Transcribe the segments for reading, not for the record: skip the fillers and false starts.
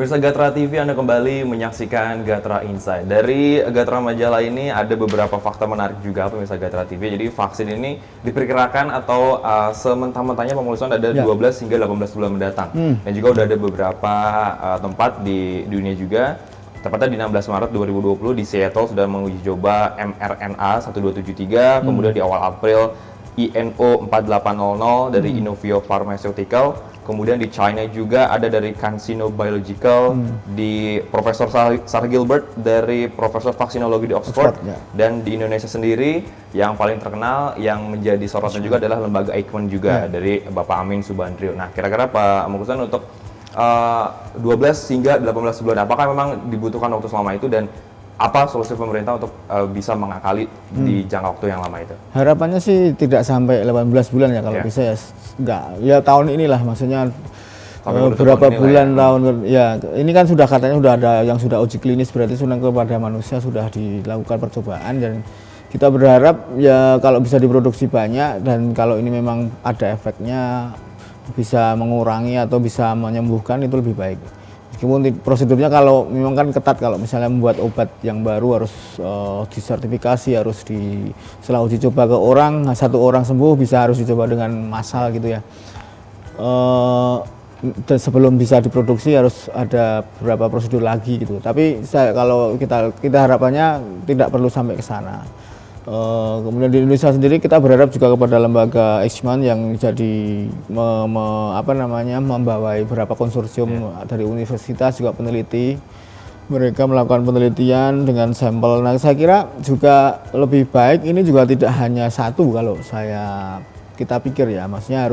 Pemirsa Gatra TV, Anda kembali menyaksikan Gatra Insight. Dari Gatra Majalah ini ada beberapa fakta menarik juga pemirsa Gatra TV. Jadi vaksin ini diperkirakan atau sementara-mentanya pemulusan ada 12 hingga 18 bulan mendatang. Dan juga udah ada beberapa tempat di dunia juga. Tepatnya di 16 Maret 2020 di Seattle sudah menguji coba mRNA 1273, kemudian di awal April INO 4800 dari Inovio Pharmaceutical. Kemudian di China juga ada dari CanSino Biological, di Profesor Sarah Gilbert dari Profesor Vaksinologi di Oxford, dan di Indonesia sendiri yang paling terkenal yang menjadi sorotan juga adalah lembaga Eijkman juga dari Bapak Amin Subandrio. Nah, kira-kira Pak Mungkusan untuk 12 hingga 18 bulan, apakah memang dibutuhkan waktu selama itu dan apa solusi pemerintah untuk bisa mengakali di jangka waktu yang lama itu? Harapannya sih tidak sampai 18 bulan ya kalau bisa ya. Enggak, ya tahun inilah maksudnya beberapa bulan tahun ya. Ini kan sudah katanya sudah ada yang sudah uji klinis, berarti sudah kepada manusia sudah dilakukan percobaan, dan kita berharap ya kalau bisa diproduksi banyak dan kalau ini memang ada efeknya bisa mengurangi atau bisa menyembuhkan itu lebih baik. Meskipun prosedurnya kalau memang kan ketat, kalau misalnya membuat obat yang baru harus disertifikasi, harus setelah uji coba ke orang, satu orang sembuh bisa harus dicoba dengan massal gitu ya. Dan sebelum bisa diproduksi harus ada beberapa prosedur lagi gitu. Tapi kalau kita harapannya tidak perlu sampai ke sana. Kemudian di Indonesia sendiri kita berharap juga kepada lembaga Eijkman yang jadi membawai beberapa konsorsium dari universitas juga peneliti. Mereka melakukan penelitian dengan sampel. Nah, saya kira juga lebih baik ini juga tidak hanya satu kalau kita pikir ya, maksudnya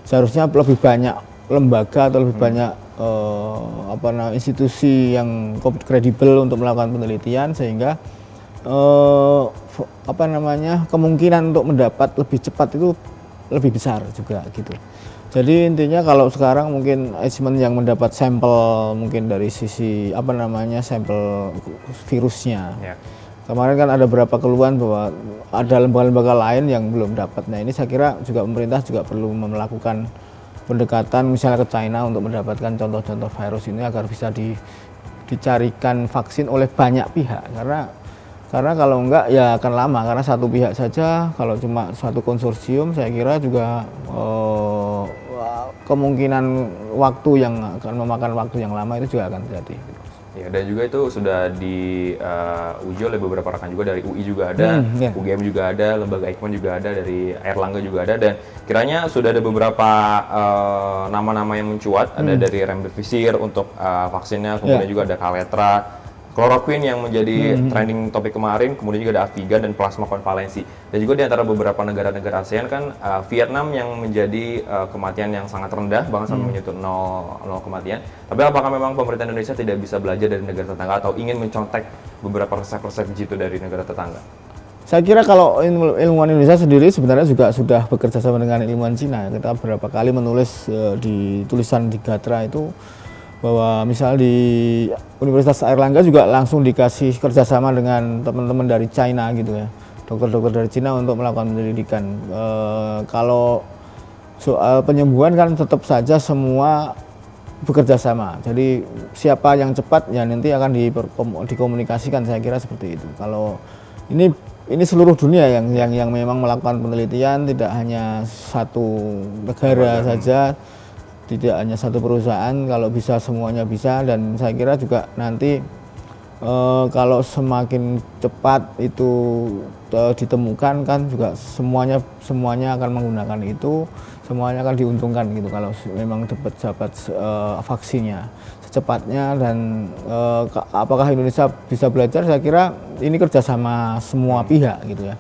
seharusnya lebih banyak lembaga atau lebih banyak institusi yang kredibel untuk melakukan penelitian sehingga kemungkinan untuk mendapat lebih cepat itu lebih besar juga gitu. Jadi intinya kalau sekarang mungkin Eijkman yang mendapat sampel mungkin dari sisi sampel virusnya. Kemarin kan ada beberapa keluhan bahwa ada lembaga-lembaga lain yang belum dapat. Nah, ini saya kira juga pemerintah juga perlu melakukan pendekatan misalnya ke China untuk mendapatkan contoh-contoh virus ini agar bisa dicarikan vaksin oleh banyak pihak, karena kalau enggak ya akan lama, karena satu pihak saja kalau cuma suatu konsorsium saya kira juga kemungkinan waktu yang akan memakan waktu yang lama itu juga akan terjadi. Ya, dan juga itu sudah diuji oleh beberapa rekan juga, dari UI juga ada, UGM juga ada, lembaga Eijkman juga ada, dari Airlangga juga ada, dan kiranya sudah ada beberapa nama-nama yang mencuat, ada dari Remdesivir untuk vaksinnya, kemudian juga ada Kaletra, Chloroquine yang menjadi trending topik kemarin, kemudian juga ada Avigan dan plasma konvalensi. Dan juga di antara beberapa negara-negara ASEAN kan Vietnam yang menjadi kematian yang sangat rendah, bahkan sampai menyentuh 0 kematian. Tapi apakah memang pemerintah Indonesia tidak bisa belajar dari negara tetangga atau ingin mencontek beberapa resep-resep jitu dari negara tetangga? Saya kira kalau ilmuwan Indonesia sendiri sebenarnya juga sudah bekerja sama dengan ilmuwan Cina. Kita beberapa kali menulis di tulisan di Gatra itu bahwa misal di Universitas Airlangga juga langsung dikasih kerjasama dengan teman-teman dari China gitu ya, dokter-dokter dari Cina untuk melakukan penyelidikan. Kalau soal penyembuhan kan tetap saja semua bekerja sama, jadi siapa yang cepat ya nanti akan dikomunikasikan, saya kira seperti itu. Kalau ini seluruh dunia yang memang melakukan penelitian, tidak hanya satu negara saja, tidak hanya satu perusahaan, kalau bisa semuanya bisa. Dan saya kira juga nanti kalau semakin cepat itu ditemukan kan juga semuanya akan menggunakan itu, semuanya akan diuntungkan gitu kalau memang dapat vaksinnya secepatnya. Dan apakah Indonesia bisa belajar? Saya kira ini kerjasama semua pihak gitu ya.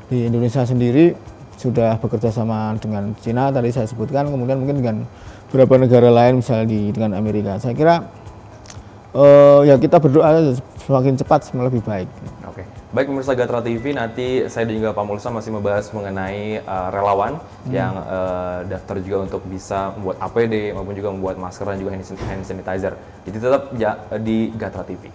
Di Indonesia sendiri sudah bekerja sama dengan Cina tadi saya sebutkan, kemudian mungkin dengan beberapa negara lain misalnya dengan Amerika. Saya kira ya kita berdoa semakin cepat semakin lebih baik. Oke, baik pemirsa Gatra TV, nanti saya dan juga Pak Mulsa masih membahas mengenai relawan yang daftar juga untuk bisa membuat APD maupun juga membuat masker dan juga hand sanitizer. Jadi tetap di Gatra TV.